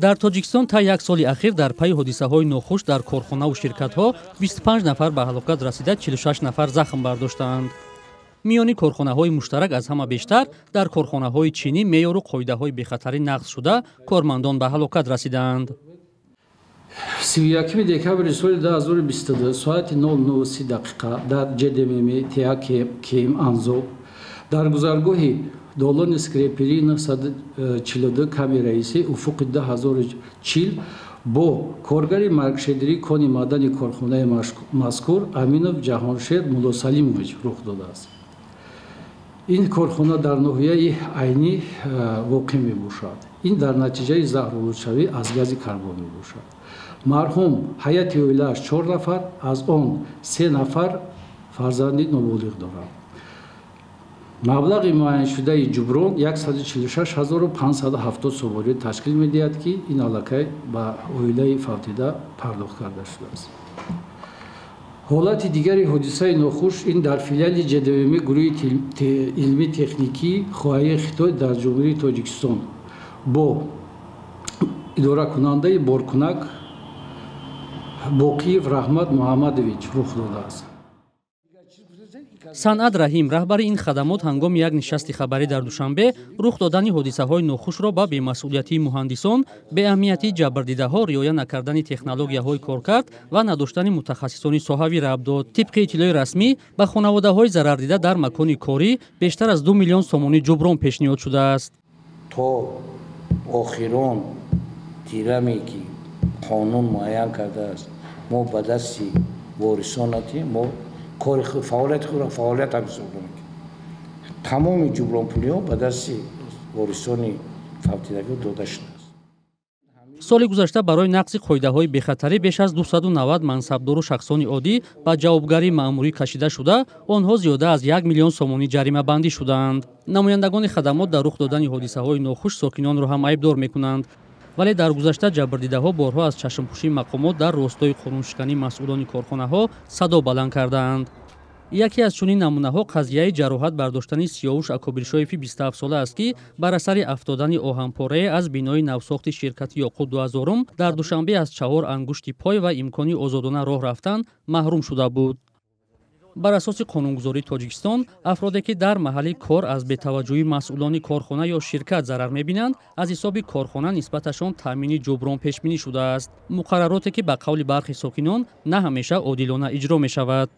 дар Тоҷикистон та як соли ахир дар пайи ҳодисаҳои нохуш дар корхонаву ширкатҳо 25 нафар ба ҳалокат расида, 46 нафар захм бардоштаанд. миёни корхонаҳои муштарак аз ҳама бештар дар корхонаҳои чинӣ меъёру қоидаҳои бехатарӣ нақз шуда, кормандон ба ҳалокат расидаанд. 31 декабри соли 2022 соати 09:30 дар ҷедмм теаки кем анзоб дар гузаргоҳи долони скрепери 942 ками раиси уфуқи 10040 бо коргари маргшедирӣ кони маъдани корхонаи мазкур Аминов Ҷаҳоншер Муллосалимович рух додааст. ин корхона дар ноҳияи Айнӣ воқеъ мебошад. ин дар натиҷаи заҳролудшавӣ аз гази карбон мебошад. марҳум ҳайати оилааш 4 нафар, аз он 3 нафар фарзанди ноболиғ доранд. маблағи муайяншудаи ҷуброн 146570 сомонӣ ташкил медиҳад, ки ин аллакай ба оилаи фавтида пардохт карда шудааст. ҳолати дигари ҳодисаи нохуш ин дар филиали ҷедмм гурӯҳи илмӣ техникии хоҳаи Хитой дар ҷумҳурии Тоҷикистон бо идоракунандаи боркунак Боқиев Раҳмат Муҳаммадович рух додааст. санъат Раҳим, раҳбари ин хадамот, ҳангоми як нишасти хабарӣ дар Душанбе рух додани ҳодисаҳои нохушро ба бемасъулиятии муҳандисон, беаҳамиятии ҷабрдидаҳо, риоя накардани технологияҳои коркард ва надоштани мутахассисони соҳавӣ рабт дод. тибқи иттилои расмӣ, ба хонаводаҳои зарардида дар макони корӣ бештар аз 2 миллион сомонӣ ҷуброн пешниҳод шудааст. то охирон тираме ки қонун муайян кардааст, мо ба дасти ворисонатим, мо кори фаъолияти худро фаъолият ҳисоб намекунем. тамоми ҷубронпулиҳо ба дасти ворисони фавтидагӣ дода шудааст. соли гузашта барои нақзи қоидаҳои бехатарӣ беш аз 290 мансабдору шахсони оддӣ ба ҷавобгарии маъмурӣ кашида шуда, онҳо зиёда аз 1 миллион сомонӣ ҷаримабандӣ шуданд. намояндагони хадамот дар рух додани ҳодисаҳои нохуш сокинонро ҳам айбдор мекунанд, вале дар гузашта ҷабрдидаҳо борҳо аз чашмпӯшии мақомот дар ростои қонуншиканӣ масъулони корхонаҳо садо баланд кардаанд. яке аз чунин намунаҳо қазияи ҷароҳат бардоштани Сиёвуш Акобиршоеви 27 сола аст, ки бар асари афтодани оҳанпорае аз бинои навсохти ширкати Ёқут 2000 дар Душанбе аз 4 ангушти пой ва имкони озодона роҳ рафтан маҳрум шуда буд. бар асоси қонунгузории Тоҷикистон, афроде ки дар маҳалли кор аз бетаваҷҷӯҳии масъулони корхона ё ширкат зарар мебинанд, аз ҳисоби корхона нисбаташон таъмини ҷуброн пешбинӣ шудааст. муқаррароте ки ба қавли бархи сокинон на ҳамеша одилона иҷро мешавад.